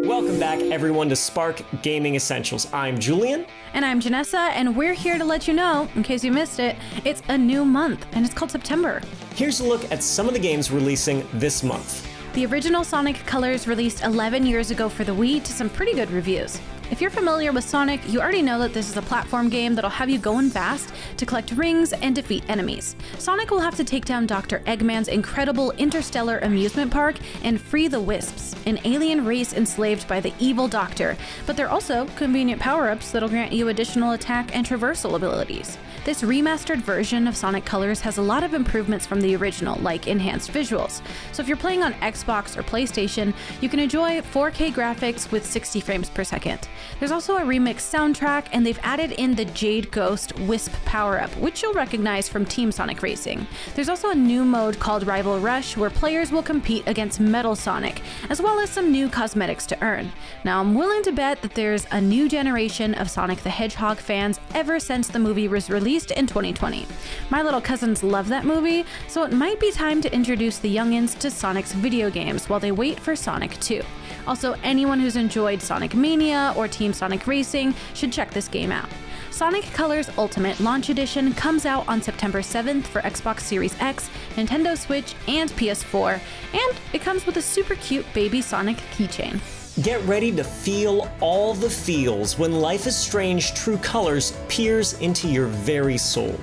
Welcome back, everyone, to Spark Gaming Essentials. I'm Julian. And I'm Janessa, and we're here to let you know, in case you missed it, it's a new month, and it's called September. Here's a look at some of the games releasing this month. The original Sonic Colors released 11 years ago for the Wii to some pretty good reviews. If you're familiar with Sonic, you already know that this is a platform game that'll have you going fast to collect rings and defeat enemies. Sonic will have to take down Dr. Eggman's incredible interstellar amusement park and free the Wisps, an alien race enslaved by the evil Doctor, but they're also convenient power-ups that'll grant you additional attack and traversal abilities. This remastered version of Sonic Colors has a lot of improvements from the original, like enhanced visuals. So if you're playing on Xbox or PlayStation, you can enjoy 4K graphics with 60 frames per second. There's also a remixed soundtrack, and they've added in the Jade Ghost Wisp power-up, which you'll recognize from Team Sonic Racing. There's also a new mode called Rival Rush, where players will compete against Metal Sonic, as well as some new cosmetics to earn. Now, I'm willing to bet that there's a new generation of Sonic the Hedgehog fans ever since the movie was released in 2020. My little cousins love that movie, so it might be time to introduce the youngins to Sonic's video games while they wait for Sonic 2. Also, anyone who's enjoyed Sonic Mania or Team Sonic Racing should check this game out. Sonic Colors Ultimate Launch Edition comes out on September 7th for Xbox Series X, Nintendo Switch, and PS4, and it comes with a super cute baby Sonic keychain. Get ready to feel all the feels when Life is Strange True Colors peers into your very soul.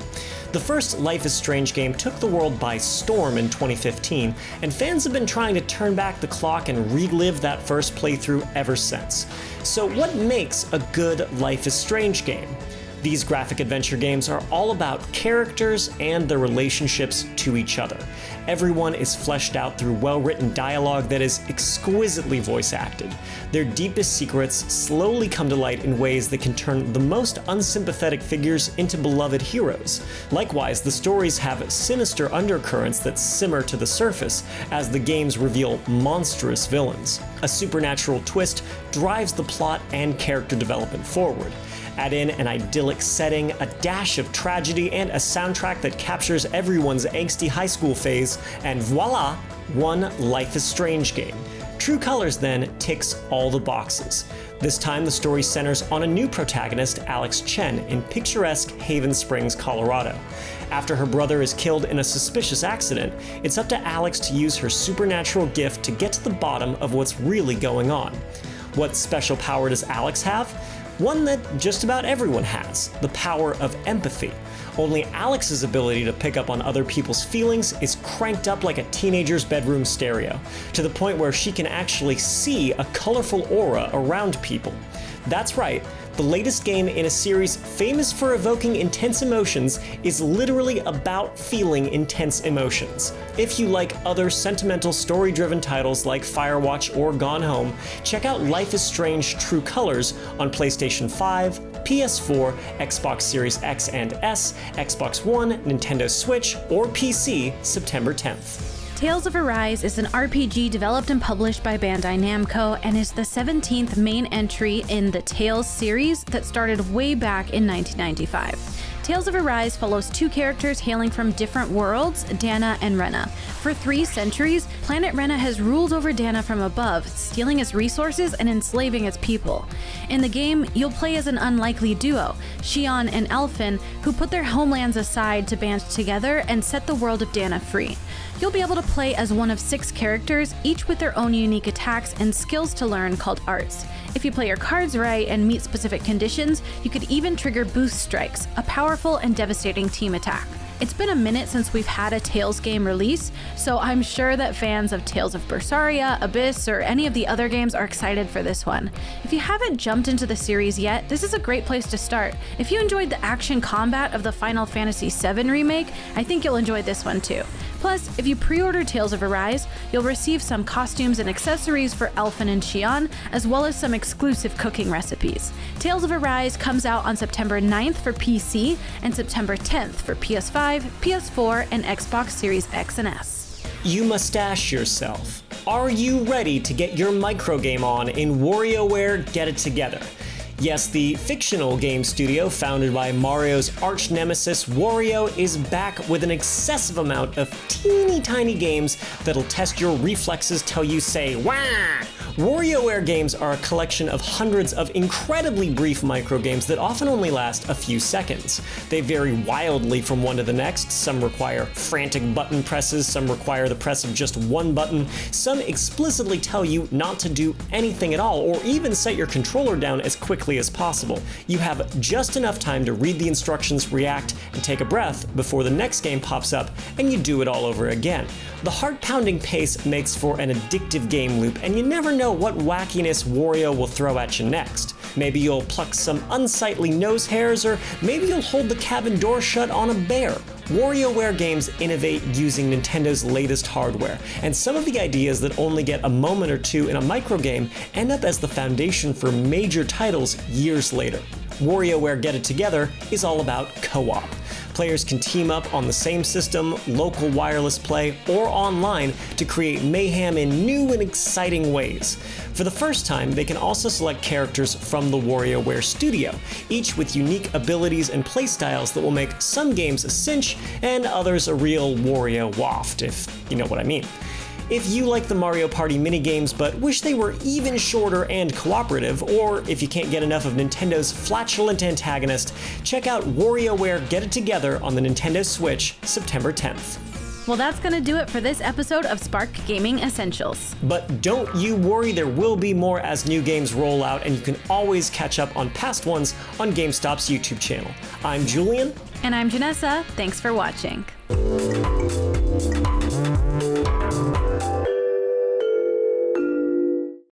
The first Life is Strange game took the world by storm in 2015, and fans have been trying to turn back the clock and relive that first playthrough ever since. So what makes a good Life is Strange game? These graphic adventure games are all about characters and their relationships to each other. Everyone is fleshed out through well-written dialogue that is exquisitely voice-acted. Their deepest secrets slowly come to light in ways that can turn the most unsympathetic figures into beloved heroes. Likewise, the stories have sinister undercurrents that simmer to the surface as the games reveal monstrous villains. A supernatural twist drives the plot and character development forward. Add in an idyllic setting, a dash of tragedy, and a soundtrack that captures everyone's angsty high school phase, and voila, one Life is Strange game. True Colors then ticks all the boxes. This time the story centers on a new protagonist, Alex Chen, in picturesque Haven Springs, Colorado. After her brother is killed in a suspicious accident, it's up to Alex to use her supernatural gift to get to the bottom of what's really going on. What special power does Alex have? One that just about everyone has, the power of empathy. Only Alex's ability to pick up on other people's feelings is cranked up like a teenager's bedroom stereo, to the point where she can actually see a colorful aura around people. That's right, the latest game in a series famous for evoking intense emotions is literally about feeling intense emotions. If you like other sentimental story-driven titles like Firewatch or Gone Home, check out Life is Strange True Colors on PlayStation 5, PS4, Xbox Series X and S, Xbox One, Nintendo Switch, or PC September 10th. Tales of Arise is an RPG developed and published by Bandai Namco and is the 17th main entry in the Tales series that started way back in 1995. Tales of Arise follows two characters hailing from different worlds, Dana and Rena. For 3 centuries, planet Rena has ruled over Dana from above, stealing its resources and enslaving its people. In the game, you'll play as an unlikely duo, Xion and Elfin, who put their homelands aside to band together and set the world of Dana free. You'll be able to play as one of 6 characters, each with their own unique attacks and skills to learn called arts. If you play your cards right and meet specific conditions, you could even trigger boost strikes, a powerful and devastating team attack. It's been a minute since we've had a Tales game release, so I'm sure that fans of Tales of Berseria, Abyss, or any of the other games are excited for this one. If you haven't jumped into the series yet, this is a great place to start. If you enjoyed the action combat of the Final Fantasy VII Remake, I think you'll enjoy this one too. Plus, if you pre-order Tales of Arise, you'll receive some costumes and accessories for Elfin and Xion, as well as some exclusive cooking recipes. Tales of Arise comes out on September 9th for PC and September 10th for PS5, PS4, and Xbox Series X and S. You mustache yourself. Are you ready to get your microgame on in WarioWare Get It Together? Yes, the fictional game studio founded by Mario's arch-nemesis Wario is back with an excessive amount of teeny tiny games that'll test your reflexes till you say, "Wah!" WarioWare games are a collection of hundreds of incredibly brief microgames that often only last a few seconds. They vary wildly from one to the next. Some require frantic button presses, some require the press of just one button, some explicitly tell you not to do anything at all, or even set your controller down as quickly as possible. You have just enough time to read the instructions, react, and take a breath before the next game pops up and you do it all over again. The heart-pounding pace makes for an addictive game loop, and you never know what wackiness Wario will throw at you next. Maybe you'll pluck some unsightly nose hairs, or maybe you'll hold the cabin door shut on a bear. WarioWare games innovate using Nintendo's latest hardware, and some of the ideas that only get a moment or two in a microgame end up as the foundation for major titles years later. WarioWare Get It Together is all about co-op. Players can team up on the same system, local wireless play, or online to create mayhem in new and exciting ways. For the first time, they can also select characters from the WarioWare studio, each with unique abilities and playstyles that will make some games a cinch and others a real Wario waft, if you know what I mean. If you like the Mario Party minigames but wish they were even shorter and cooperative, or if you can't get enough of Nintendo's flatulent antagonist, check out WarioWare Get It Together on the Nintendo Switch September 10th. Well, that's going to do it for this episode of Spark Gaming Essentials. But don't you worry, there will be more as new games roll out, and you can always catch up on past ones on GameStop's YouTube channel. I'm Julian. And I'm Janessa. Thanks for watching.